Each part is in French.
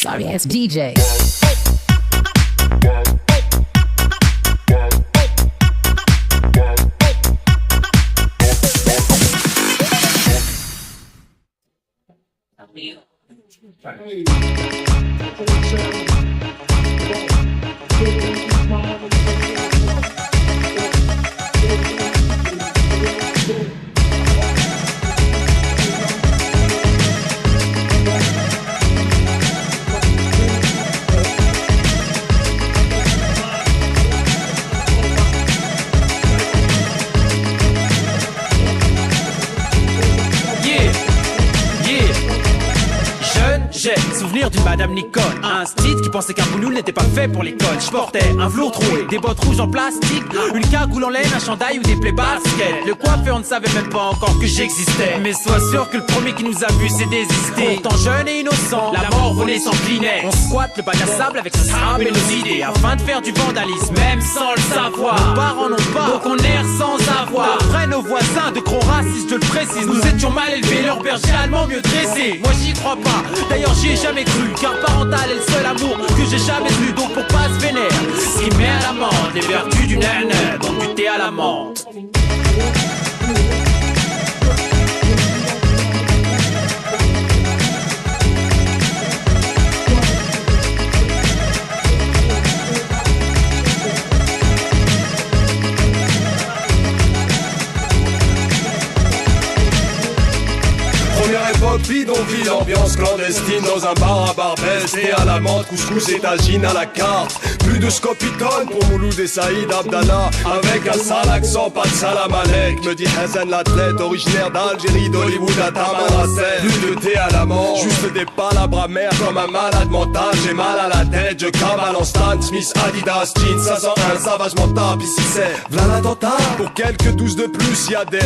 Sorry ass DJ. J'ai souvenir d'une madame Nicole, un style qui pensait qu'un boulot n'était pas fait pour l'école. Je portais un velours troué, des bottes rouges en plastique, une cagoule en laine, un chandail ou des plaies basket. Le coiffeur ne savait même pas encore que j'existais. Mais sois sûr que le premier qui nous a vu s'est désisté. Pourtant jeune et innocent, la mort venait s'incliner. On squatte le bac à sable avec ses sable et nos idées, afin de faire du vandalisme, même sans le savoir. Nos parents n'ont pas, donc on erre sans avoir. Après nos voisins de gros racistes, je le précise, nous étions mal élevés, leur berger allemand mieux dressé. Moi j'y crois pas, d'ailleurs j'y ai jamais cru, car parental est le seul amour que j'ai jamais eu. Donc pour pas se vénère, ce qui met à l'amende les vertus du nana, donc du thé à la menthe. Première époque, bidonville, ambiance clandestine dans un bar à Barbès, thé à la menthe, couscous et tagine à la carte. Plus de scopitone pour Mouloud et Saïd Abdallah, avec un sale accent, pas de salam alek. Me dit Hazen l'athlète, originaire d'Algérie, d'Hollywood à Tamanrasset. Plus de thé à la menthe, juste des palabres amères comme un malade mental. J'ai mal à la tête, je cavale en Stan Smith, Adidas, jeans 501, savage mental. Ici c'est v'là l'attentat, pour quelques 12 de plus y'a des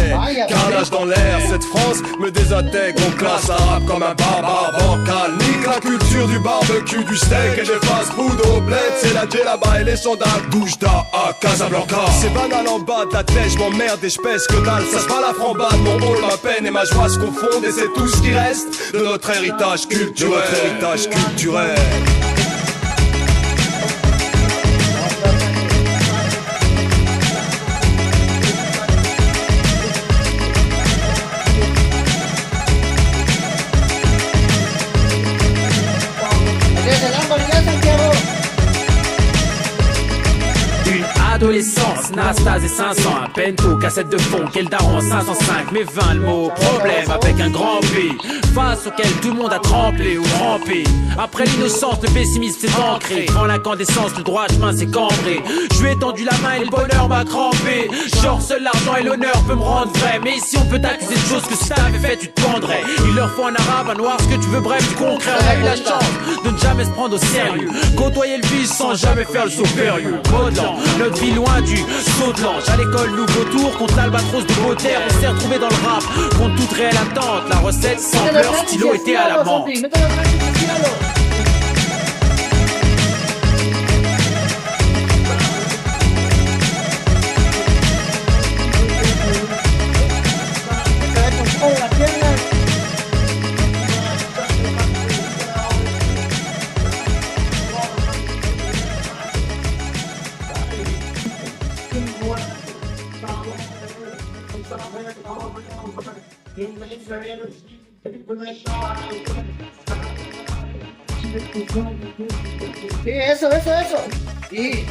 carnages dans l'air. Cette France me désintègre, on classe arabe comme un barbare bancal. Nique la culture du barbecue, du steak et des fast-food au bled. C'est la là-bas et les sandales, Doujda à Casablanca. C'est banal en bas de la tête, je m'emmerde et je pèse que dalle. Ça se bat la frambade, mon rôle, ma peine et ma joie se confondent. Et c'est tout ce qui reste de notre héritage culturel. Adolescence, Nastase et 500, un pento, cassette de fond, quel daron, 505, mais 20 le mot, problème avec un grand P, face auquel tout le monde a tremblé ou rampé. Après l'innocence, le pessimisme s'est ancré, en l'incandescence, le droit chemin s'est cambré. Je lui ai tendu la main et le bonheur m'a crampé. Genre seul l'argent et l'honneur peut me rendre vrai, mais ici on peut t'accuser de choses que si t'avais fait tu te pendrais. Il leur faut un arabe, un noir, ce que tu veux, bref, du concret. On a eu la chance de ne jamais se prendre au sérieux, côtoyer le vice sans jamais faire le saut périlleux. Modelant, notre vie loin du saut de l'ange. À l'école, nouveau tour contre l'albatros de Beauterre. On s'est retrouvé dans le rap contre toute réelle attente. La recette sans leur stylo était à la menthe. Eso. Sí.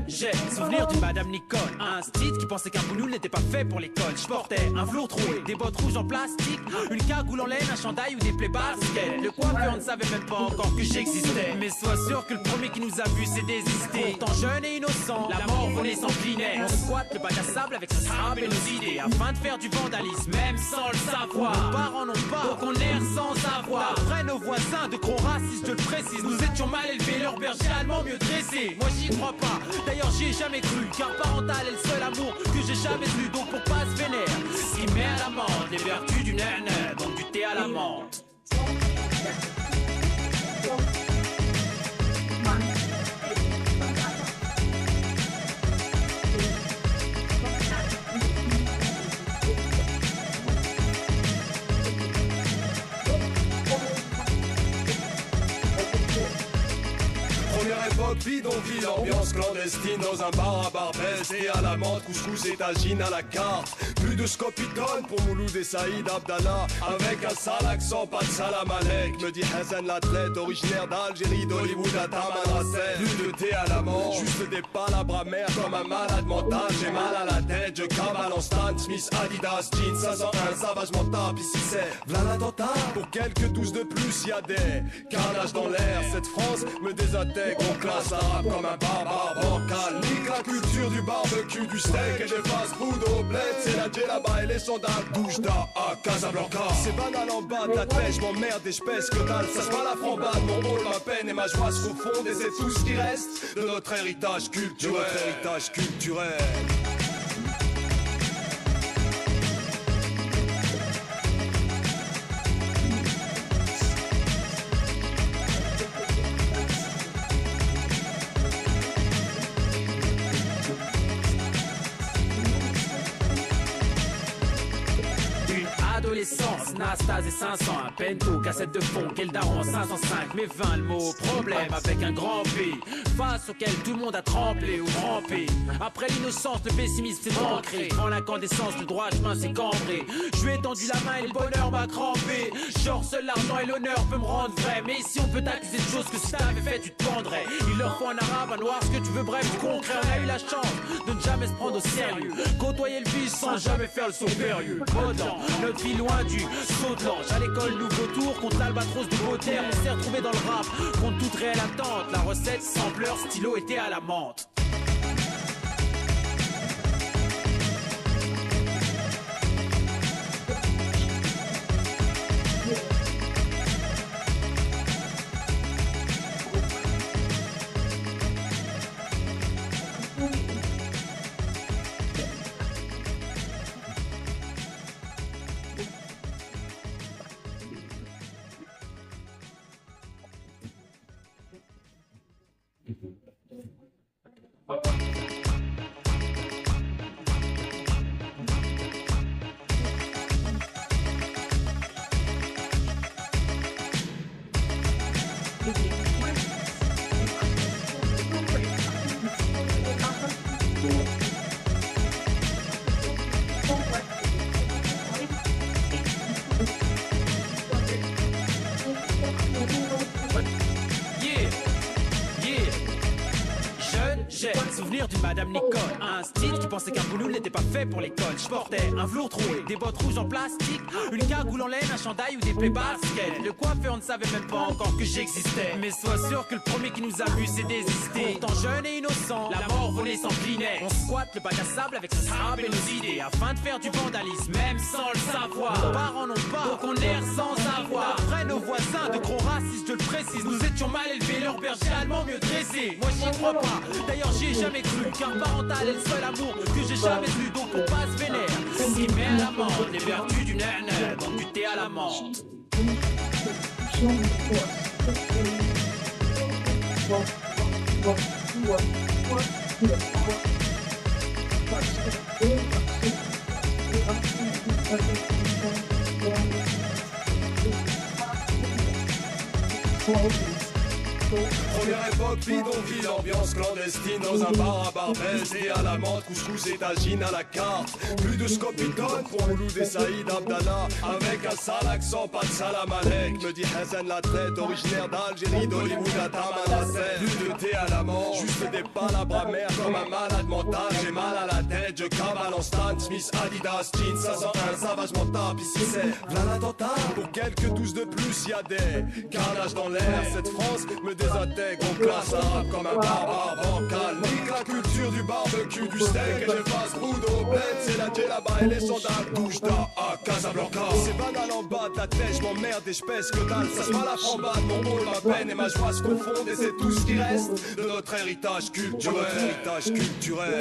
J'ai souvenir d'une madame Nicole, un style qui pensait qu'un boulot n'était pas fait pour l'école. Je portais un velours troué, des bottes rouges en plastique, une cagoule en laine, un chandail ou des plaies basket. Le coiffeur ne savait même pas encore que j'existais. Mais sois sûr que le premier qui nous a vu s'est désisté. Pourtant jeune et innocent, la mort venait s'incliner. On squatte le bac à sable avec ses sable et nos idées, afin de faire du vandalisme, même sans le savoir. Nos parents n'ont pas, donc on erre sans avoir. Après nos voisins de gros racistes, je le précise, nous étions mal élevés, leur berger allemand mieux dressé. Moi j'y crois pas, d'ailleurs j'y ai jamais cru, car parental est le seul amour que j'ai jamais eu. Donc pour à la menthe, les vertus du nana, donc du thé à la menthe. Première époque, bidonville, ambiance clandestine dans un bar à Barbès. Et à la menthe, couscous et tagine à la carte. Plus de scopitone pour Mouloud et Saïd Abdallah. Avec un sale accent, pas de salam alek. Me dit Hassan l'athlète, originaire d'Algérie, d'Hollywood à Tamanrasset. Plus de thé à la menthe, juste des palabres amères comme un malade mental. J'ai mal à la tête, je cavale en Stan Smith, Adidas, jeans 501, savagement tape. Ici c'est v'là l'attentat. Pour quelques douces de plus, y a des carnages dans l'air. Cette France me désintègre, on classe arabe comme un barbare bancal. Nique la culture du barbecue, du steak et des fast-food au bled. C'est la djellaba et les sandales Doujda à Casablanca. C'est banal en bas de la tête, j'm'emmerde et j'pèse que dalle. Ça pas la frambade, mon rôle, ma peine et ma joie se confondent. Et c'est tout ce qui reste de notre héritage culturel. Adolescence, Nastase et 500, un pento, cassette de fond, quel daron, 505, mais 20 le mot, problème avec un grand P, face auquel tout le monde a tremblé ou trempé. Après l'innocence, le pessimisme s'est ancré, en l'incandescence, le droit chemin s'est cambré. Je lui ai tendu la main et le bonheur m'a crampé. Genre seul l'argent et l'honneur peut me rendre vrai. Mais ici on peut t'accuser de choses que si t'avais fait tu te pendrais. Il leur faut un arabe, un noir, ce que tu veux, bref, du concret. On a eu la chance de ne jamais se prendre au sérieux, côtoyer le vice sans jamais faire le saut périlleux. Modant, notre vie loin du saut de l'ange. À l'école, nouveau tour contre l'albatros du beau terre. On s'est retrouvé dans le rap contre toute réelle attente. La recette, sampleur, stylo était à la menthe. Souvenir d'une madame Nicole, un style qui pensait qu'un boulot n'était pas fait pour l'école. Je portais un velours troué, des bottes rouges en plastique, une cagoule en laine, un chandail ou des plaies baskets. Le coiffeur ne savait même pas encore que j'existais. Mais sois sûr que le premier qui nous a vu c'est désisté. Pourtant jeune et innocent, la mort volée s'inclinait. On squatte le bac à sable avec ce sable et nos idées, afin de faire du vandalisme, même sans le savoir. Nos parents n'ont pas, donc on erre sans avoir. Après nos voisins de gros racistes, je le précise, nous étions mal élevés, leur berger allemand mieux dressé. Moi j'y crois pas, d'ailleurs j'y ai jamais cru, car parental est le seul amour que j'ai jamais eu, donc on passe vénère. Si met à la menthe, les vertus du nana, donc du thé à la menthe. Première époque, bidonville, ambiance clandestine dans un bar à Barbès. Et à la menthe, couscous et tagine à la carte. Plus de scopitone pour Mouloud et Saïd Abdallah. Avec un sale accent, pas de salam alek. Me dit Hassan l'athlète, originaire d'Algérie, d'Hollywood à Tamanrasset. Plus de thé à la menthe, juste des palabres amères comme un malade mental. J'ai mal à la tête, je cavale en Stan Smith, Adidas, jeans 501, savagement tape. Ici c'est v'là l'attentat. Pour quelques douces de plus, y a des carnages dans l'air. Cette France me désintègre, on classe arabe comme un barbare bancal. Nique la culture du barbecue, du steak et des fast-food au bled. C'est la djellaba et les sandales Doujda à Casablanca. C'est banal en bas de la tête, j'm'emmerde et j'pèse que dalle. Ça se pas la frambade, mon rôle, ma peine et ma joie se confondent. Et c'est tout ce qui reste de notre héritage culturel.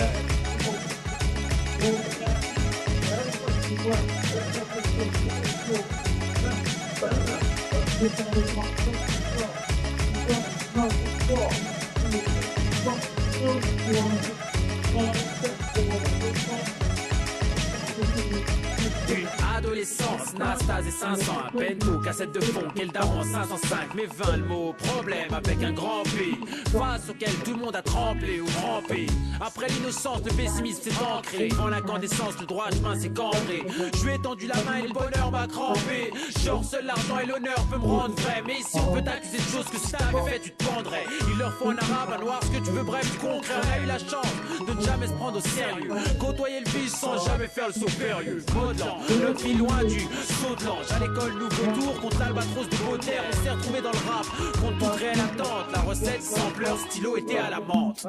Une adolescence, Nastase et 500, à peine tout, cassette de fond, quel daron 505, mais 20 le mot, problème avec un grand P, face auquel tout le monde a tremblé ou trempé. Après l'innocence, le pessimisme s'est ancré, devant l'incandescence, le droit chemin s'est cambré. Je lui ai tendu la main et le bonheur m'a crampé. Genre seul l'argent et l'honneur peut me rendre vrai, mais si on peut t'accuser de choses que si t'avais fait tu te pendrais. Il leur faut un arabe, un noir, ce que tu veux, bref, du concret. On a eu la chance de ne jamais se prendre au sérieux, côtoyer le vice sans jamais faire le saut périlleux. Modelant, notre vie loin du saut de l'ange. À l'école, nouveau tour contre l'albatros de Baudelaire. On s'est retrouvé dans le rap contre toute réelle attente. La recette, sampleur, stylo était à la menthe.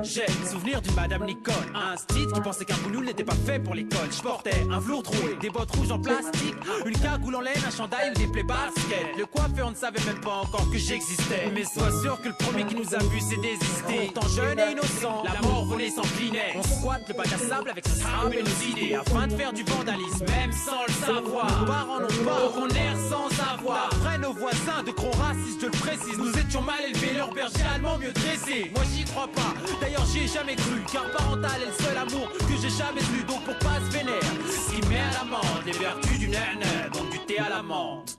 J'ai souvenir d'une madame Nicole, un style qui pensait qu'un boulot n'était pas fait pour l'école. Je portais un velours troué, des bottes rouges en plastique, une cagoule en laine, un chandail ou des plaies baskets. Le coiffeur ne savait même pas encore que j'existais, mais sois sûr que le premier qui nous a vu s'est désisté. Pourtant jeune et innocent, la mort volait s'inclinait. On squatte le bac à sable avec sa sable et nos idées, afin de faire du vandalisme, même sans le savoir. Nos parents n'ont pas, on erre sans avoir. Après nos voisins de gros racistes, je le précise, nous étions mal élevés, leur berger allemand mieux dressé. Moi j'y crois pas, d'ailleurs j'y ai jamais cru, car parental est le seul amour que j'ai jamais eu. Donc pour pas se vénère, ce qui met à l'amende les vertus du naine, donc du thé à la menthe.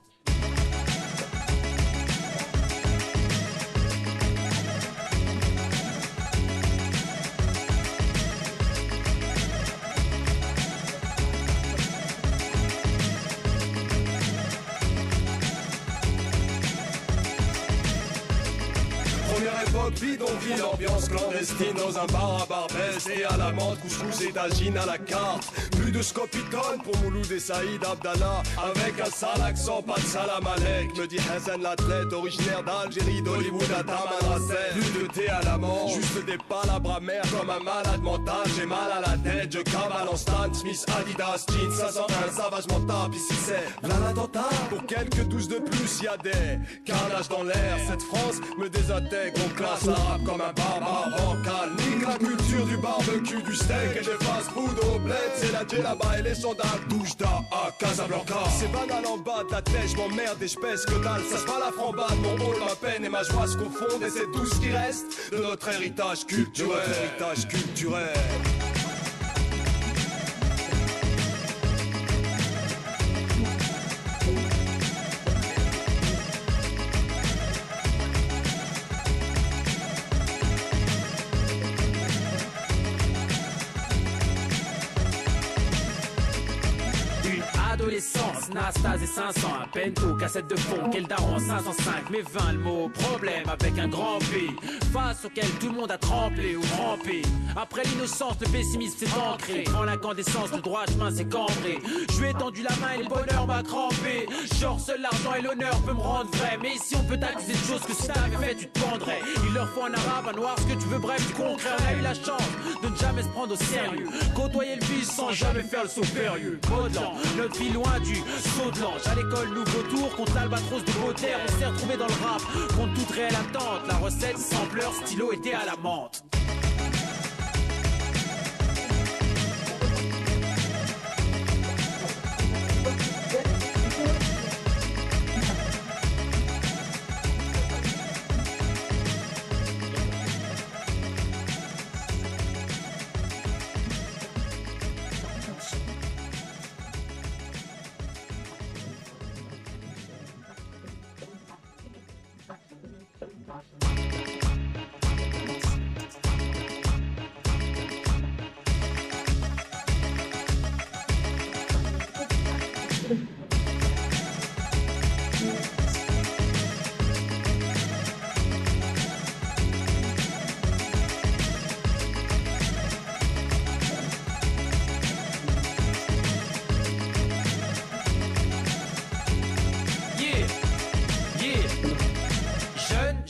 Première époque bidonville, ambiance clandestine dans un bar à Barbès et à la menthe, couscous et tagine à la carte. Plus de scopitone pour Mouloud et Saïd Abdallah, avec un sale accent, pas de salam alek, me dit Hassan l'athlète, originaire d'Algérie, d'Hollywood à Tamanrasset. Plus de thé à la menthe, juste des palabres amères comme un malade mental. J'ai mal à la tête, je cavale en Stan Smith, Adidas, jeans 501, savagement tape. Ici c'est là l'attentat. Pour quelques douces de plus, y a des carnages dans l'air. Cette France me désintègre, on classe arabe comme un barbare bancal. Nique la culture du barbecue, du steak et des fast-food au bled. C'est la djellaba et les sandales, douche d'A à Casablanca. C'est banal en bas de la tête, je m'emmerde et je pèse que dalle. Ça se pas la frambade, mon rôle, ma peine et ma joie se confondent. Et c'est tout ce qui reste de notre héritage culturel. Adolescence, Nastase et 500, à peine tout, cassette de fond, quel daron 505, mais 20 le mot, problème avec un grand P, face auquel tout le monde a tremblé ou rampé. Après l'innocence, le pessimisme s'est ancré, devant l'incandescence, le droit chemin s'est cambré. Je lui ai tendu la main et le bonheur m'a crampé. Genre seul l'argent et l'honneur peut me rendre vrai, mais si on peut t'accuser de choses que si t'avais fait tu te pendrais. Il leur faut un arabe, un noir, ce que tu veux, bref, du concret. On a eu la chance de ne jamais se prendre au sérieux, côtoyer le vice sans jamais faire le saut périlleux. Modelant, notre vie loin du saut de l'ange. À l'école, nouveau tour contre l'albatros de Baudelaire. On s'est retrouvé dans le rap contre toute réelle attente. La recette, sampleur, stylo était à la menthe.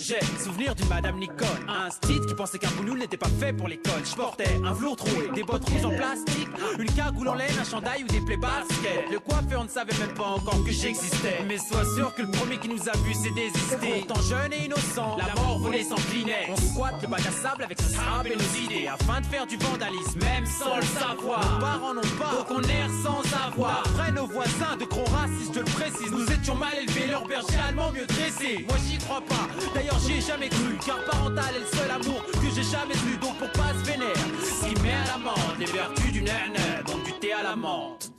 j'ai souvenir d'une madame Nicole, un style qui pensait qu'un boulot n'était pas fait pour l'école. Je portais un velours troué, des bottes rouges en plastique, une cagoule en laine, un chandail ou des plaies basket. Le coiffeur ne savait même pas encore que j'existais, mais sois sûr que le premier qui nous a vu c'est désisté. Pourtant jeune et innocent, la mort volait s'enclinait. On squatte le bac à sable avec ce sable et nos idées, afin de faire du vandalisme, même sans le savoir. Nos parents n'ont pas, donc on erre sans avoir. Après nos voisins de gros racistes, je le précise, nous étions mal élevés, leur berger allemand mieux dressé. Moi j'y crois pas, d'ailleurs j'y ai jamais cru, car parental est le seul amour que j'ai jamais eu. Donc pour pas se vénère, ce qui met à l'amende les vertus du nana, donc du thé à la menthe.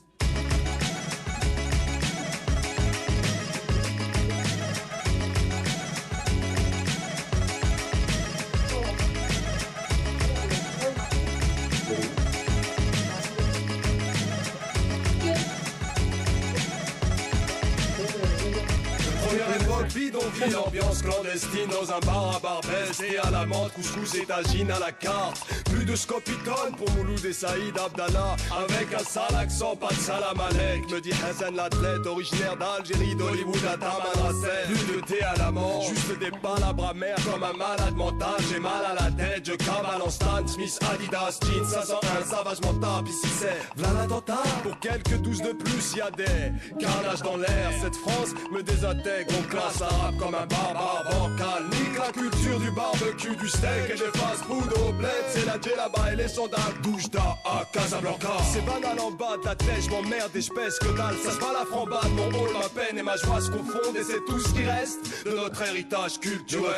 Première époque, bidonville, ambiance clandestine dans un bar à Barbès, thé à la menthe, couscous et tagine à la carte. Plus de scopitone pour Mouloud et Saïd Abdallah, avec un sale accent, pas de salam alek, me dit Hassan l'athlète, originaire d'Algérie, d'Hollywood à Tamanrasset. Plus de thé à la menthe, juste des palabres amères comme un malade mental. J'ai mal à la tête, je cavale en Stan Smith, Adidas, jeans 501, savagement tape, ici c'est v'là l'attentat. Pour quelques 12 de plus, y'a des carnages dans l'air. Cette France me désintègre, on classe arabe comme un barbare bancal. Nique la culture du barbecue, du steak et des fast-food au bled. C'est la djellaba et les sandales, Doujda à Casablanca. C'est banal en bas de la tête, je m'emmerde et je pèse que dalle. Ça se bat la frambade, mon rôle, ma peine et ma joie se confondent. Et c'est tout ce qui reste de notre héritage culturel.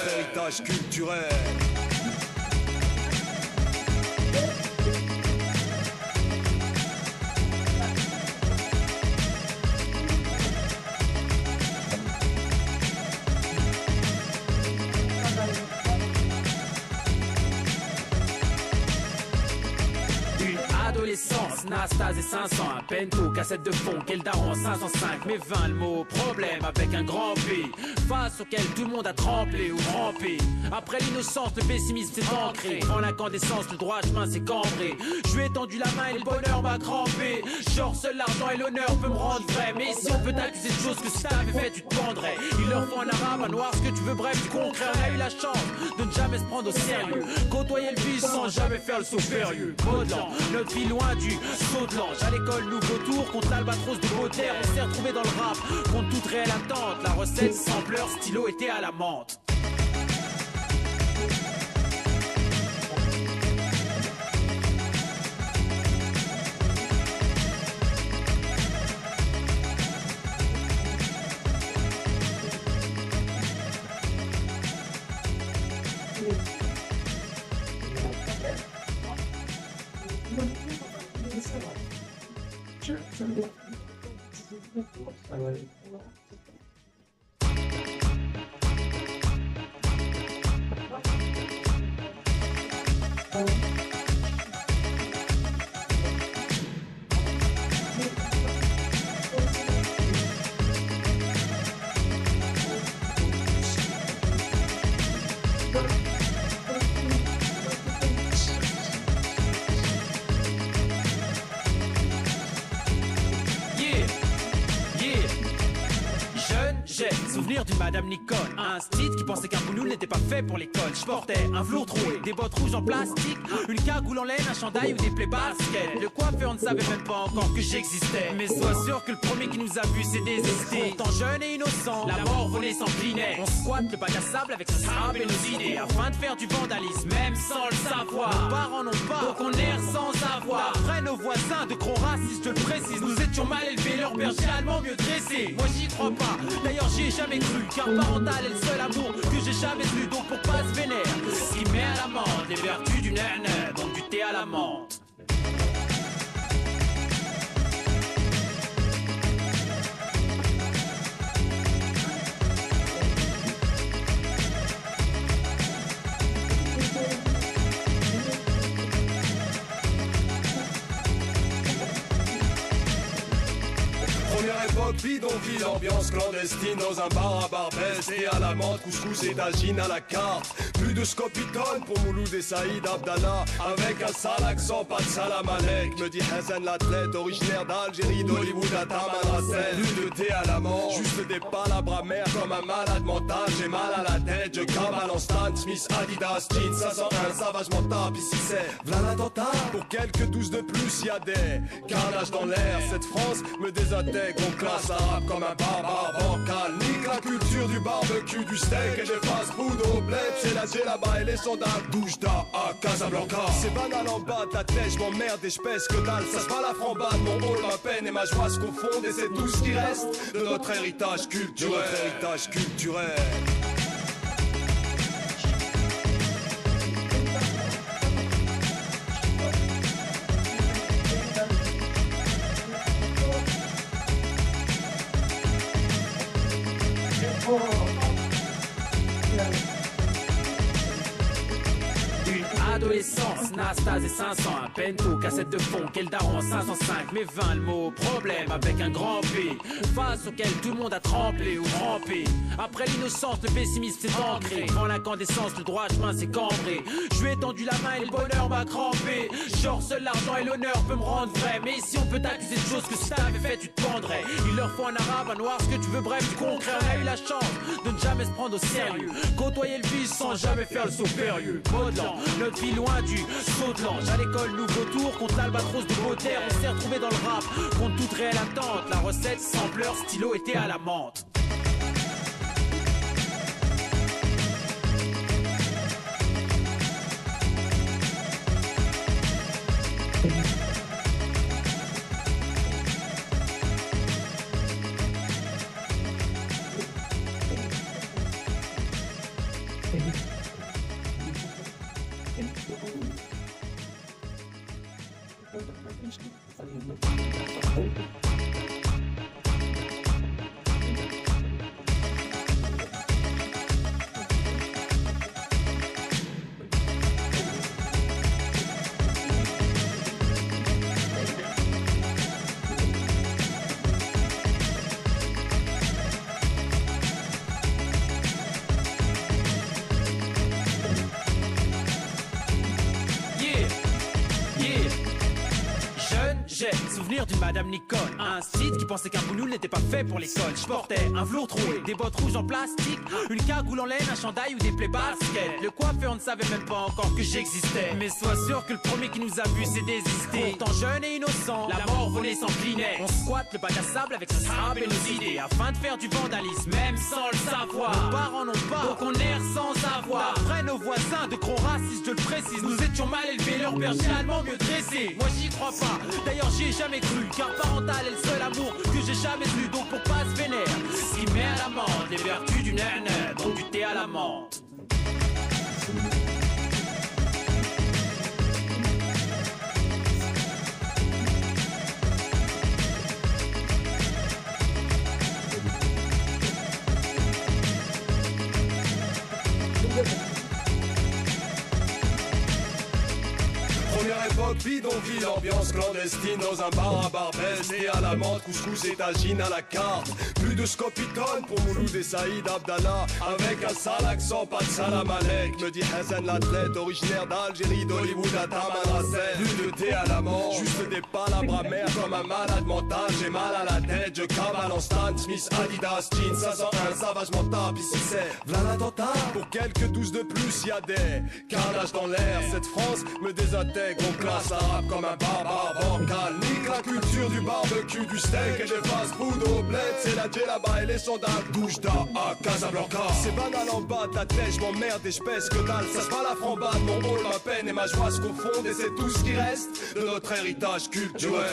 Adolescence, Nastase et 500, un pento, cassette de fond, quel daron 505, mais 20 le mot, problème avec un grand P, face auquel tout le monde a tremblé ou trempé. Après l'innocence, le pessimisme s'est ancré, en l'incandescence, le droit chemin s'est cambré. Je lui ai tendu la main et le bonheur m'a crampé. Genre seul l'argent et l'honneur peut me rendre vrai, mais si on peut t'accuser de choses que si t'avais fait tu te pendrais. Il leur faut un arabe, un noir, ce que tu veux, bref, du concret. On a eu la chance de ne jamais se prendre au sérieux, côtoyer le vice sans jamais faire le saut furieux. Modelant, notre vie loin du saut de l'ange. À l'école, nouveau tour contre l'albatros de Baudelaire. On s'est retrouvé dans le rap contre toute réelle attente. La recette, sampleur, stylo était à la menthe. Souvenir d'une madame Nicole, un style qui pensait qu'un boulot n'était pas fait pour l'école. Je portais un velours troué, des bottes rouges en plastique, une cagoule en laine, un chandail ou des plaies basket. Le coiffeur ne savait même pas encore que j'existais, mais sois sûr que le premier qui nous a vu c'est désisté. Pourtant jeune et innocent, la mort volait s'enclinait. On squatte le bac à sable avec ce sable et nos idées, afin de faire du vandalisme, même sans le savoir. Nos parents n'ont pas, donc on erre sans avoir. Après nos voisins de gros racistes, je le précise, nous étions mal élevés, leur berger allemand mieux dressé. Moi j'y crois pas, d'ailleurs j'y ai jamais cru, car parental est le seul amour que j'ai jamais eu. Donc pour pas se vénère, ce qui met à l'amende les vertus du nana, donc du thé à la menthe. Première époque, époque bidonville, ambiance clandestine dans un bar à Barbès. Et à la menthe, couscous et tagine à la carte. Plus de scopitone pour Mouloud et Saïd Abdallah. Avec un sale accent, pas de salam alek. Me dit Hassan l'athlète, originaire d'Algérie, d'Hollywood à Tamanrasset. Plus de thé à la menthe, juste des palabres amères comme un malade mental. J'ai mal à la tête, je cavale en Stan Smith, Adidas, jeans 501, savagement tape. Ici c'est v'là l'attentat. Pour quelques douces de plus, y'a des carnages dans l'air. Cette France me désintègre, on classe l'arabe comme un barbare bancal. Nique la culture du barbecue, du steak et des fast-food au bled. C'est la là-bas et les soldats douche d'A à Casablanca. C'est banal en bas de la tête, j'm'emmerde et j'pèse que dalle. Ça se bat la frambade, mon rôle, ma peine et ma joie se confondent. Et c'est tout ce qui reste de notre héritage culturel. Adolescence, Nastase et 500, un pento, cassette de fond, quel daron 505, mais 20 le mot, problème avec un grand P, face auquel tout le monde a tremblé ou rampé. Après l'innocence, le pessimisme s'est ancré, devant l'incandescence, le droit chemin s'est cambré. Je lui ai tendu la main et le bonheur m'a crampé. Genre seul l'argent et l'honneur peut me rendre vrai. Mais si on peut t'accuser de choses que si t'avais fait tu te pendrais. Il leur faut un arabe, un noir, ce que tu veux, bref du concret. On a eu la chance de ne jamais se prendre au sérieux, côtoyer le vice sans jamais faire le saut périlleux. Modelant, notre vie loin du saut de l'ange. À l'école, nouveau tour contre l'albatros de Baudelaire. On s'est retrouvé dans le rap contre toute réelle attente. La recette, sampleur, stylo était à la menthe. J'ai souvenir d'une Madame Nicole, un site qui pensait qu'un boulot n'était pas fait pour l'école. Je portais un velours troué, des bottes rouges en plastique, une cagoule en laine, un chandail ou des plaies baskets. Le coiffeur ne savait même pas encore que j'existais. Mais sois sûr que le premier qui nous a vu s'est désisté. Pourtant jeune et innocent, la mort volée s'inclinait. On squatte le bac à sable avec ce sable et nos idées, afin de faire du vandalisme, même sans le savoir. Nos parents n'ont pas, donc on erre sans avoir. Après nos voisins de gros racistes, je le précise, nous étions mal élevés, leur berger allemand mieux dressé. Moi j'y crois pas, d'ailleurs j'y ai jamais cru, car parental est le seul amour que j'ai jamais eu. Donc pour pas se vénère, ce qui met à la menthe les vertus du nana, donc du thé à la menthe. Première époque bidonville, ambiance clandestine dans un bar à Barbès. Et à la menthe, couscous et tagine à la carte. Plus de scopitone pour Mouloud et Saïd Abdallah. Avec un sale accent, pas de salam alek. Me dit Hassan l'athlète, originaire d'Algérie, d'Hollywood à Tamanrasset. Plus de thé à la menthe, juste des palabres amères comme un malade mental. J'ai mal à la tête, je cavale en Stan Smith, Adidas, jeans 501, savagement tape. Ici c'est v'là l'attentat. Pour quelques douces de plus, y'a des carnages dans l'air. Cette France me désintègre, on classe l'arabe comme un barbare bancal. Nique la culture du barbecue, du steak et des fast-food au bled. C'est la là-bas et les soldats douche d'A à Casablanca. C'est banal en bas de la tête, j'm'emmerde et j'pèse que dalle. Ça se bat la frambade, mon rôle, ma peine et ma joie se confondent. Et c'est tout ce qui reste de notre héritage culturel.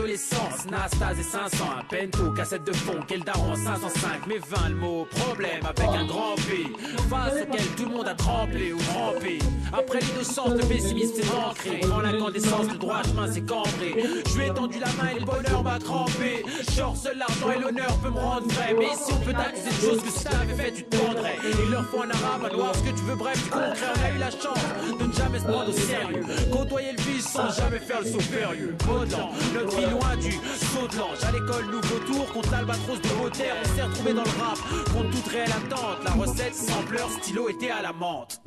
adolescence, Nastase et 500, un pento, cassette de fond, quel daron 505, mais 20 le mot problème avec un grand P, face auquel tout le monde a tremblé ou trempé. Après l'innocence, le pessimisme s'est ancré, en l'incandescence, le droit chemin s'est cambré. Je lui ai tendu la main et le bonheur m'a trempé. Genre seul l'argent et l'honneur peut me rendre vrai, mais si on peut t'accuser de choses que si t'avais fait tu te prendrais. Il leur faut un arabe, un noir, ce que tu veux, bref, du concret. On a eu la chance de ne jamais se prendre au sérieux, côtoyer le vice sans jamais faire le saut furieux. Modan, notre vie loin du saut de l'ange. À l'école, nouveau tour contre l'albatros de Beauterre. On s'est retrouvé dans le rap contre toute réelle attente. La recette, sampleur, stylo était à la menthe.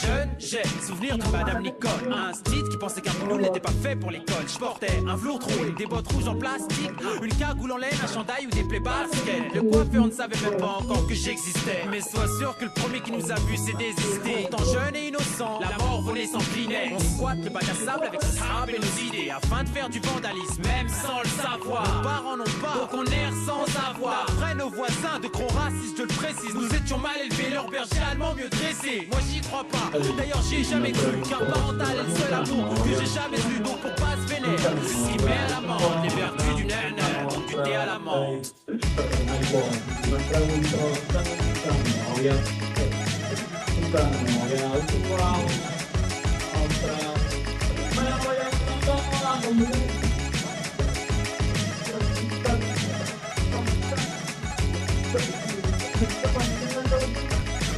Jeune, j'ai souvenir de Madame Nicole, un style qui pensait qu'un boulot n'était pas fait pour l'école. Je portais un velours troué, des bottes rouges en plastique, une cagoule en laine, un chandail ou des plaies basket. Le coiffeur ne savait même pas encore que j'existais, mais sois sûr que le premier qui nous a vu s'est désisté. Tant jeune et innocent, la mort volait sans Kleenex. On squatte le bac à sable avec ce sable et nos idées, afin de faire du vandalisme, même sans le savoir. Nos parents n'ont pas, donc on erre sans avoir. Après nos voisins de gros racistes, je le précise, nous étions mal élevés, leur berger allemand mieux dressé. Moi j'y crois pas, d'ailleurs j'y ai jamais cru, car parental est le seul amour que j'ai jamais eu. Donc pour pas se vénérer, ce qui met à la menthe les vertus du nana, donc du thé à la menthe.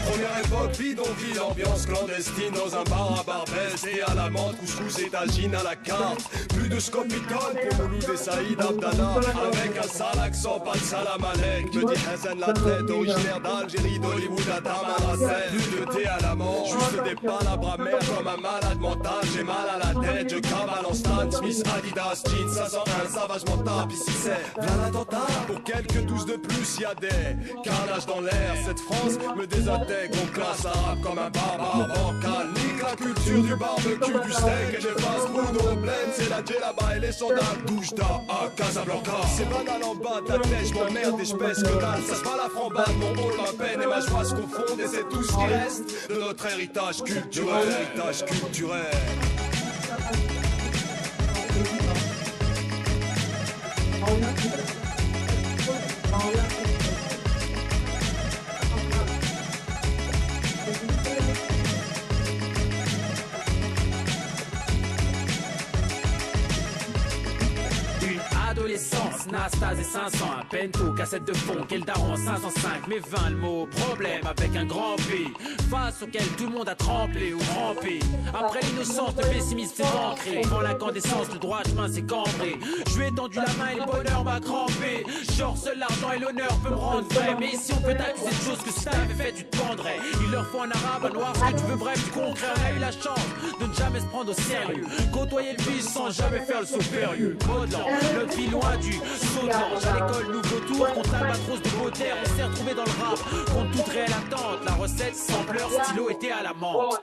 Première époque, bidonville, ambiance clandestine dans un bar à Barbès et à la menthe, couscous et tagine à la carte. Plus de scopitone pour Mouloud et Saïd Abdallah, avec un sale accent, pas de salam alek. Me dit Hassan la tête, originaire d'Algérie, d'Hollywood à Tamanrasset. Plus de thé à la menthe, juste des palabres amères comme un malade mental. J'ai mal à la tête, je cavale en Stan Smith, Adidas, jeans 501, savage mental. Ici c'est plein d'attentats, pour quelques 12 de plus, y'a des carnages dans l'air. Cette France me désintègre, on classe arabe comme un barbare bancal. Nique la culture du barbecue, du steak et des fast-food au blend. C'est la djellaba et les sandales, douche d'A à Casablanca. C'est banal en bas de la tête, j'm'emmerde et j'pèse que dalle. Ça se bat la frambade, mon rôle, ma peine et ma joie se confondent. Et c'est tout ce qui reste de notre héritage culturel. Héritage culturel. Adolescence, Nastase et 500, un pento, cassette de fond, quel daron 505, mais 20 le mot problème avec un grand P, face auquel tout le monde a tremblé ou rampé. Après l'innocence, le pessimisme s'est ancré, en l'incandescence, le droit chemin s'est cambré. Je lui ai tendu la main et le bonheur m'a crampé. Genre seul l'argent et l'honneur peut me rendre vrai, mais si on peut t'accuser de choses que si t'avais fait tu te prendrais. Il leur faut un arabe, un noir, ce que tu veux, bref, du concret. On a eu la chance de ne jamais se prendre au sérieux, côtoyer le vice sans jamais faire le saut furieux. Modan, notre vie loin du saut de l'ange. À l'école, nouveau tour contre l'albatros de Beauterre. On s'est retrouvé dans le rap contre toute réelle attente. La recette, sampleur, stylo était à la menthe.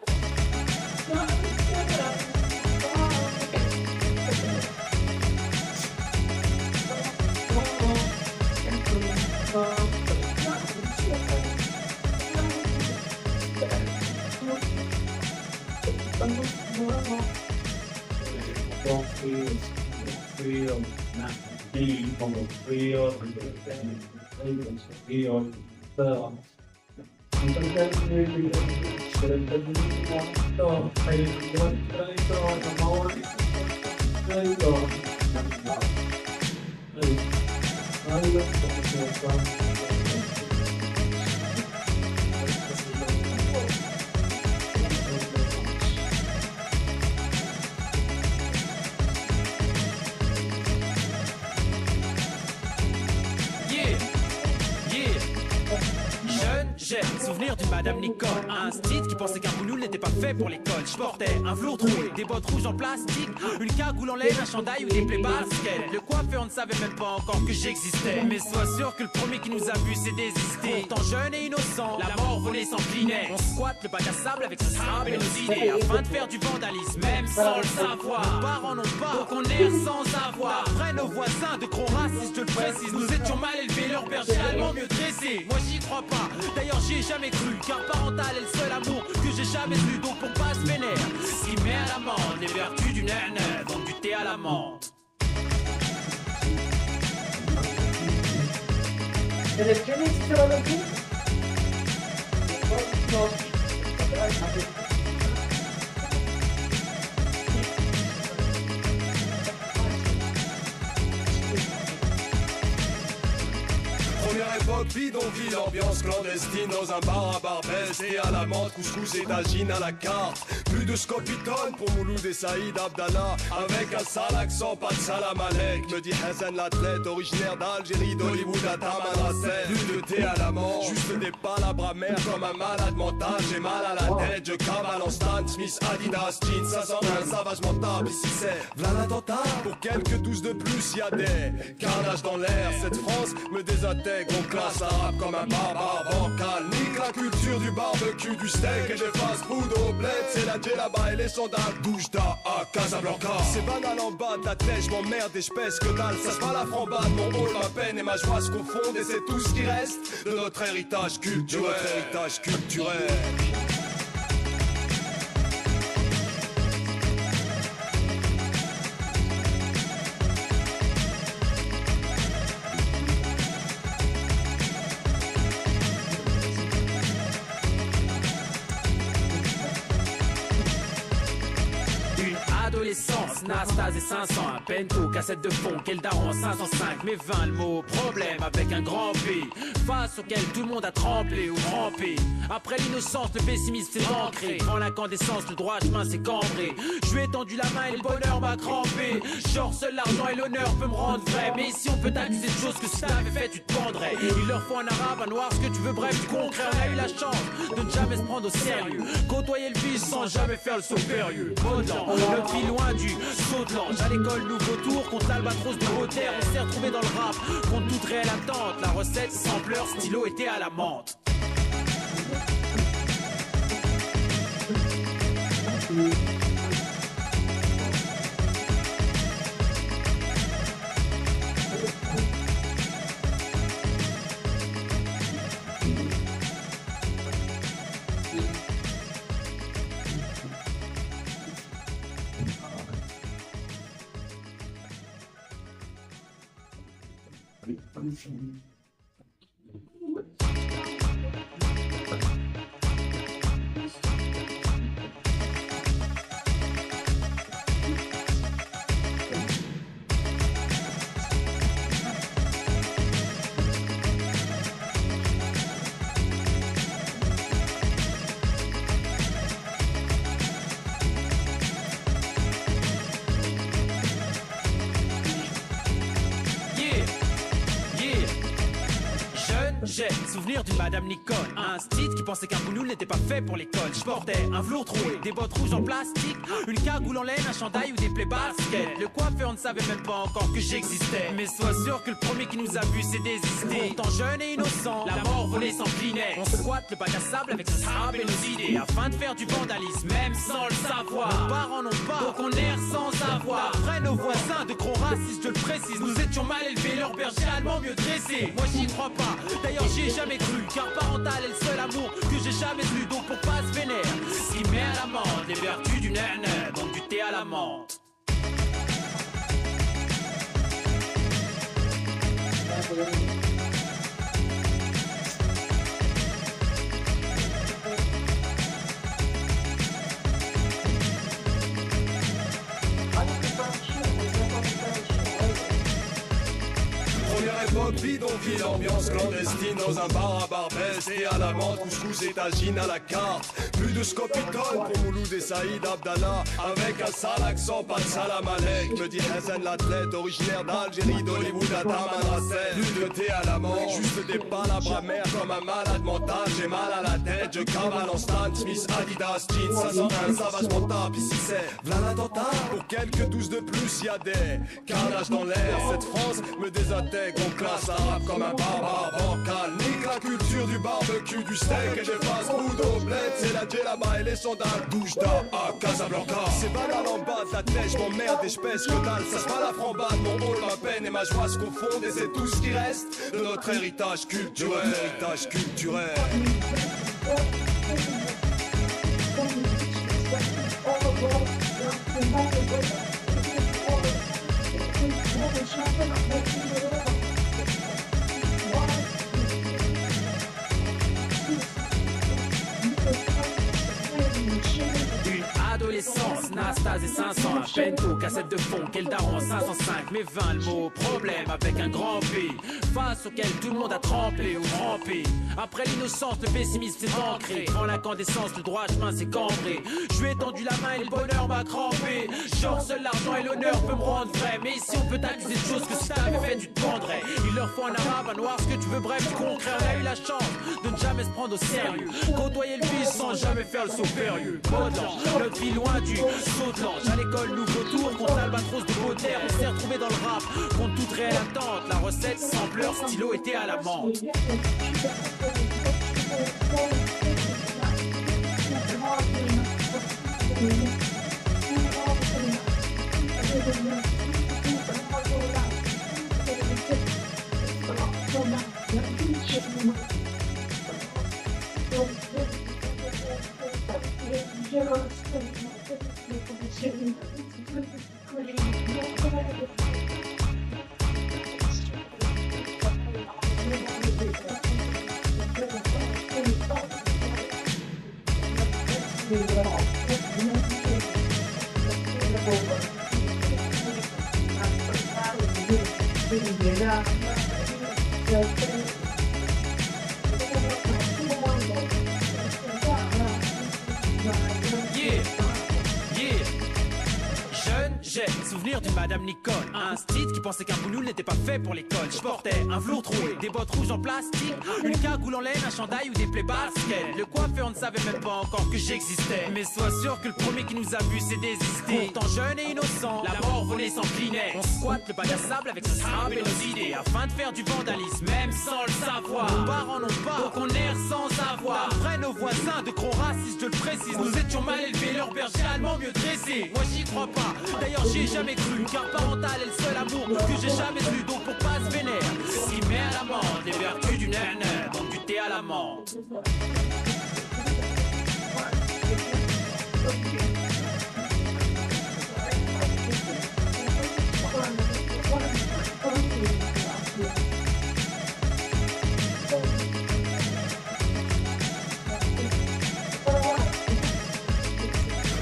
J'ai souvenir d'une Madame Nicole, un street qui pensait qu'un boulot n'était pas fait pour l'école. Je portais un velours troué, des bottes rouges en plastique, une cagoule en laine, un chandail ou des plaies basket. Le coiffeur ne savait même pas encore que j'existais. Mais sois sûr que le premier qui nous a vu s'est désisté. Pourtant jeune et innocent, la mort venait s'incliner. On squatte le bac à sable avec ce sable et nos idées, afin de faire du vandalisme, même sans le savoir. Nos parents n'ont pas, donc on erre sans avoir. Après nos voisins de gros racistes, je le précise, nous étions mal élevés, leur berger allemand mieux dressé. Moi j'y crois pas, d'ailleurs j'y ai jamais cru, car parental est le seul amour que j'ai jamais eu. Donc pour pas se vénère, ce qui met à l'amende les vertus du nana, donc du thé à la menthe. Première époque, bidonville, ambiance clandestine dans un bar à Barbès et à la menthe, couscous et tagine à la carte. Plus de scopitone pour Mouloud et Saïd Abdallah, avec un sale accent, pas de salam alek, me dit Hassan l'athlète, originaire d'Algérie, d'Hollywood à Tamanrasset. Plus de thé à la menthe, juste des palabres amères comme un malade mental. J'ai mal à la tête, je cavale en Stan Smith, Adidas, jeans, 501, savage mental. Ici c'est v'là l'attentat, pour quelques 12 de plus, y'a des carnages dans l'air. Cette France me désintègre, on classe l'arabe comme un barbare bancal. Nique la culture du barbecue, du steak et des fast-food au bled. C'est la djellaba et les sandales, Doujda à Casablanca. C'est banal en bas de la tête, j'm'emmerde et j'pèse que dalle. Ça se bat la frambade, mon haut, ma peine et ma joie se confondent. Et c'est tout ce qui reste de notre héritage culturel. Adolescence, Nastase et 500, un pento, cassette de fond, quel daron, 505, mais 20 le mot, problème avec un grand P, face auquel tout le monde a tremblé ou rampé. Après l'innocence, le pessimisme s'est ancré, devant l'incandescence, le droit chemin s'est cambré. Je lui ai tendu la main et le bonheur m'a crampé. Genre seul l'argent et l'honneur peut me rendre vrai, mais ici on peut t'accuser de choses que si t'avais fait tu te pendrais. Il leur faut un arabe, un noir, ce que tu veux, bref du concret. On a eu la chance de ne jamais se prendre au sérieux, côtoyer le vice sans jamais faire le saut périlleux. Modelant, le prix loin du saut de l'ange. À l'école, nouveau tour contre l'albatros de Rotter. On s'est retrouvé dans le rap contre toute réelle attente. La recette, sampleur, stylo était à la menthe. J'ai souvenir d'une Madame Nicole, un street qui pensait qu'un boulot n'était pas fait pour l'école. Je portais un velours troué, des bottes rouges en plastique, une cagoule en laine, un chandail ou des plaies basket. Le coiffeur ne savait même pas encore que j'existais. Mais sois sûr que le premier qui nous a vu s'est désisté. Pourtant jeune et innocent, la mort venait s'incliner. On squatte le bac à sable avec ce sable et nos idées, afin de faire du vandalisme, même sans le savoir. Nos parents n'ont pas, donc on erre sans avoir. Après nos voisins de gros racistes, je le précise, nous étions mal élevés, leur berger allemand mieux dressé. Moi j'y crois pas, d'ailleurs j'y ai jamais cru, car parental est le seul amour que j'ai jamais eu. Donc pour pas se vénère, ce qui met à l'amende les vertus du nana, donc du thé à la menthe. époque bidonville, ambiance clandestine dans un bar à Barbès. Et à la menthe, couscous et tagine à la carte. Plus de scopitone pour Mouloud et Saïd Abdallah. Avec un sale accent, pas de salam alek. Me dit Hazen l'athlète, originaire d'Algérie, d'Hollywood à Tamanrasset. Plus de thé à la menthe, juste des palabres amères comme un malade mental. J'ai mal à la tête, je cavale en Stan Smith, Adidas, jeans, 501, savage montable. Ici c'est v'là l'attentat. Pour quelques 12 de plus, y'a des carnages dans l'air. Cette France me désintègre, on classe arabe comme un barbare bancal. Nique la culture du barbecue, du steak et des fast-food au bled. C'est la djellaba et les sandales, Doujda à Casablanca. C'est banal en bas de la tête, j'm'emmerde et j'pèse que dalle. Ça se bat la frambade, mon rôle, ma peine et ma joie se confondent. Et c'est tout ce qui reste de notre héritage culturel. Héritage culturel. Adolescence, Nastase et 500, un pento, cassette de fond, quel daron, 505, mais 20 le mot, problème avec un grand P, face auquel tout le monde a trempé ou trempé. Après l'innocence, le pessimisme s'est ancré, devant l'incandescence, le droit chemin s'est cambré. Je lui ai tendu la main et le bonheur m'a crampé. Genre seul l'argent et l'honneur peut me rendre vrai, mais ici on peut t'accuser de choses que si t'avais fait tu te pendrais. Il leur faut un arabe, un noir, ce que tu veux, bref, du concret. On a eu la chance de ne jamais se prendre au sérieux, côtoyer le vice sans jamais faire le saut périlleux. Modelant, notre vie loin du saut de l'ange. À l'école, nouveau tour contre l'albatros de Baudelaire. On s'est retrouvé dans le rap contre toute réelle attente. La recette, sampleur, stylo était à la menthe. J'ai souvenir d'une Madame Nicole, un street qui pensait qu'un boulot n'était pas fait pour l'école. Je portais un velours troué, des bottes rouges en plastique, une cagoule en laine, un chandail ou des plaies baskets. Le coiffeur ne savait même pas encore que j'existais, mais sois sûr que le premier qui nous a vu s'est désisté. Pourtant jeune et innocent, la mort volée s'inclinait. On squatte le bac à sable avec ce sable et nos idées, afin de faire du vandalisme, même sans le savoir. Nos parents n'ont pas, donc on erre sans avoir. Après nos voisins de gros racistes, je le précise, nous étions mal élevés, leur berger allemand mieux dressé. Moi j'y crois pas, d'ailleurs j'y ai jamais cru, car parental est le seul amour que j'ai jamais eu. Donc pour pas se vénère, ce qui met à la menthe les vertus du nana, donc du thé à la menthe.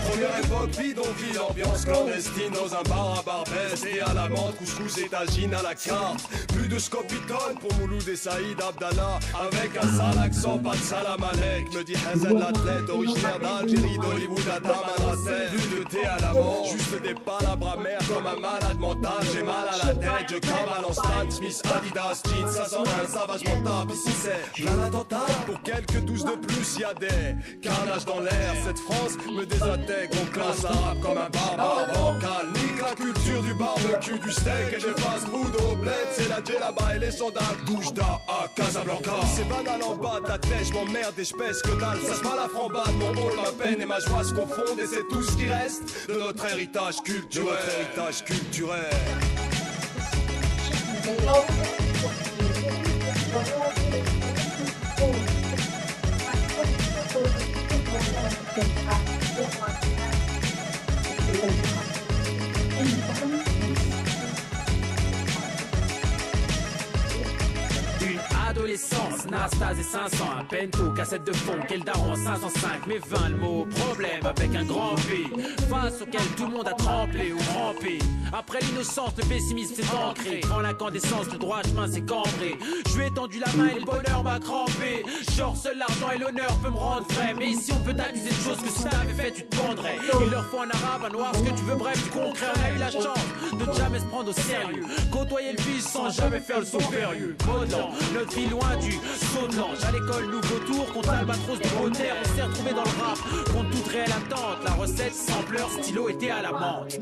Première époque bidonville, ambiance clandestine dans un bar à Barbès. Et à la menthe, couscous et tagine à la carte. Plus de scopitone pour Mouloud et Saïd Abdallah. Avec un sale accent, pas de salam alek. Me dit Hazen l'athlète, originaire d'Algérie, d'Hollywood à Tamanrasset. Plus de thé à la menthe, juste des palabres amères comme un malade mental. J'ai mal à la tête, je cavale en Stan Smith, Adidas, jeans, 501, savage montable. Ici c'est v'là l'attentat. Pour quelques 12 de plus, y'a des carnages dans l'air. Cette France me désintègre, on classe arabe comme un barbare bancal. Nique la culture du barbecue, du steak et des fast-food au bled. C'est la djellaba et les sandales, Doujda à Casablanca. C'est banal en bas de la tête, j'm'emmerde et j'pèse que dalle. Ça se bat la frambade, mon rôle, ma peine et ma joie se confondent. Et c'est tout ce qui reste de notre héritage culturel. De notre héritage culturel. Une adolescence, Nastase et 500, un pento, cassette de fond, quel daron 505, mais 20 le mot, problème avec un grand P, face auquel tout le monde a tremblé ou rampé. Après l'innocence, le pessimisme s'est ancré, en l'incandescence, le droit chemin s'est cambré. Je lui ai tendu la main et le bonheur m'a crampé. Genre seul l'argent et l'honneur peut me rendre vrai, mais ici on peut t'accuser de choses que si t'avais fait tu te pendrais. Il leur faut un arabe, un noir, ce que tu veux, bref, du concret. On a eu la chance de ne jamais se prendre au sérieux, côtoyer le vice sans jamais faire le saut périlleux. Modan, notre vie loin du saut de l'ange. À l'école, nouveau tour contre l'albatros de Beauterre. On s'est retrouvé dans le rap contre toute réelle attente. La recette, sampleur, stylo était à la menthe.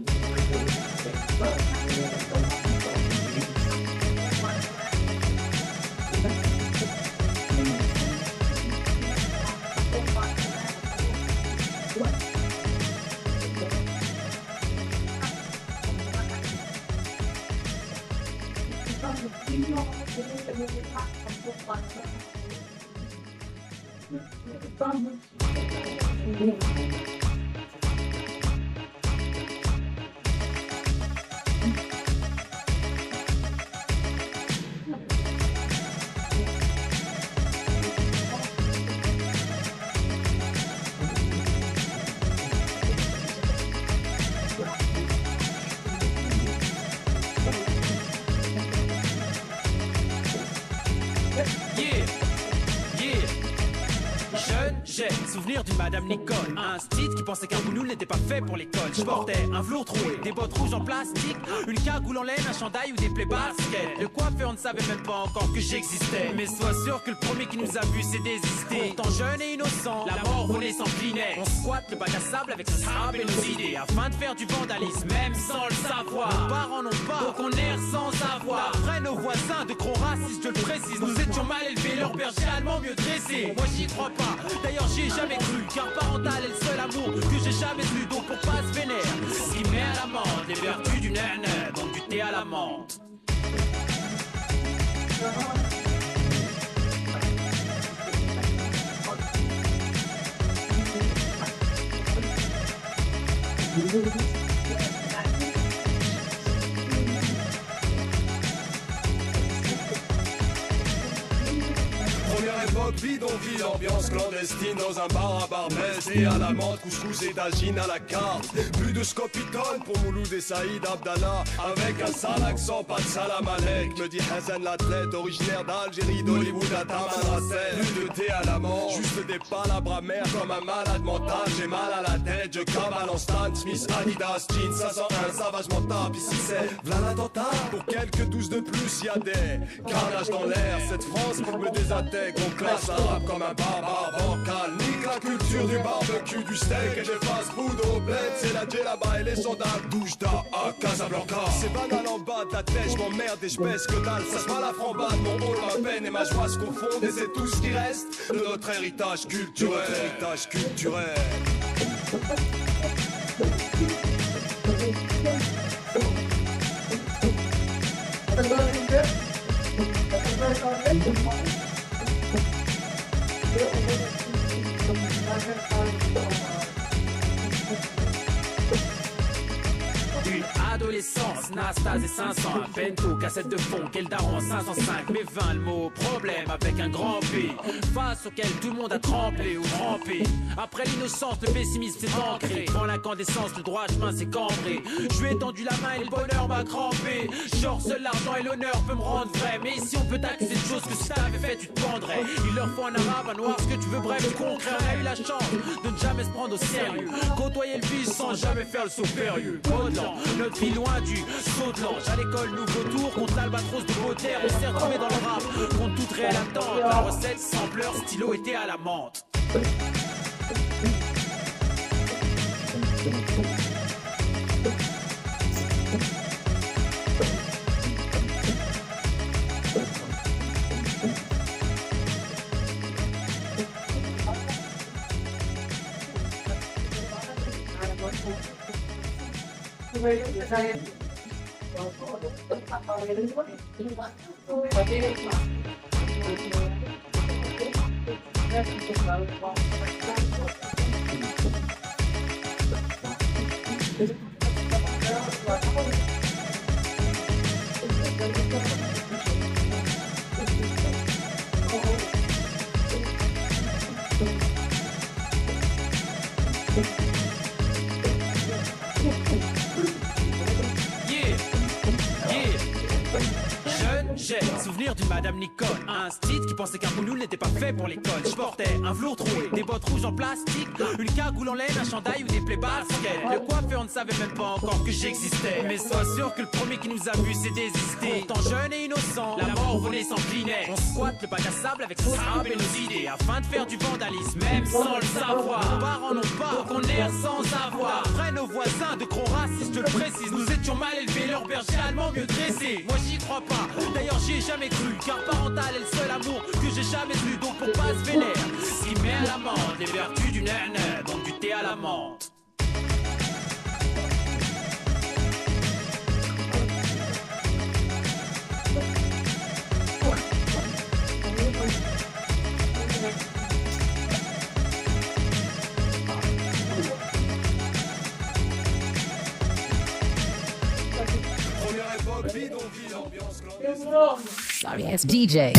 Souvenir d'une Madame Nicole, un style qui pensait qu'un boulot n'était pas fait pour l'école. Je portais un velours troué, des bottes rouges en plastique, une cagoule en laine, un chandail ou des plaies baskets. Le coiffeur on ne savait même pas encore que j'existais, mais sois sûr que le premier qui nous a vu s'est désisté. Pourtant jeune et innocent, la mort roulait s'inclinait. On squatte le bac à sable avec ce sable et nos idées, afin de faire du vandalisme, même sans le savoir. Nos parents n'ont pas, donc on erre sans avoir. Après nos voisins de gros racistes, je le précise, nous étions mal élevés, leur berger allemand mieux dressé. Moi j'y crois pas, d'ailleurs j'y ai jamais cru, car parental est le seul amour que j'ai jamais eu. Donc on passe vénère, ce qui met à la menthe les vertus du nana, donc du thé à la menthe. Première époque, bidonville, ambiance clandestine dans un bar à Barbès et à la menthe, couscous et tagine à la carte. Plus de scopitone pour Mouloud et Saïd Abdallah, avec un sale accent, pas de salam alek, me dit Hassan l'athlète, originaire d'Algérie, d'Hollywood à Tamanrasset. Plus de thé à la menthe, juste des palabres amères comme un malade mental. J'ai mal à la tête, je cavale en Stan Smith, Adidas, jeans 501, savage mental. Ici c'est v'là l'attentat, pour quelques douces de plus, y'a des carnages dans l'air. Cette France me désintègre, on classe arabe comme un barbare bancal. Nique la culture du barbecue, du steak et des fast-food au bled. C'est la djellaba et les sandales d'Oujda à Casablanca. C'est banal en bas de la tête, j'm'emmerde et j'baisse que dalle. Ça se mal la frambade, mon haut, ma peine et ma joie se confondent. Et c'est tout ce qui reste de notre héritage culturel. Une adolescence, Nastase et 500, un pento, cassette de fond, quel daron 505, mais 20 le mot, problème avec un grand P, face auquel tout le monde a tremblé ou rampé. Après l'innocence, le pessimisme s'est ancré, en l'incandescence, le droit chemin s'est cambré. Je lui ai tendu la main et le bonheur m'a crampé. Genre seul l'argent et l'honneur peut me rendre vrai, mais ici on peut t'accuser de choses que si t'avais fait tu te pendrais. Il leur faut un arabe, un noir, ce que tu veux, bref, du concret. On a eu la chance de ne jamais se prendre au sérieux, côtoyer le vice sans jamais faire le saut périlleux. Modan, notre vie loin du saut de l'ange. À l'école, nouveau tour contre l'albatros de Beauterre. On s'est retrouvé dans le rap contre toute réelle attente. La recette, sampleur, stylo était à la menthe. souvenir d'une madame Nicole, un style qui pensait qu'un boulot n'était pas fait pour l'école. Je portais un velours troué, des bottes rouges en plastique, une cagoule en laine, un chandail ou des plaies basket. Le coiffeur ne savait même pas encore que j'existais. Mais sois sûr que le premier qui nous a vu s'est désisté. Pourtant jeune et innocent, la mort venait s'incliner. On squatte le bac à sable avec nos sable et nos idées, afin de faire du vandalisme, même sans le savoir. Nos parents n'ont pas, qu'on erre sans avoir. Après nos voisins de gros racistes, je le précise, nous étions mal élevés, leur berger allemand mieux dressé. Moi j'y crois pas, d'ailleurs j'y ai jamais cru, car parental est le seul amour que j'ai jamais eu. Donc pour pas se vénère, ce qui met à l'amende les vertus du nana, donc du thé à la menthe. Première époque, bidonville, ambiance clandestine. Sorry ass DJ.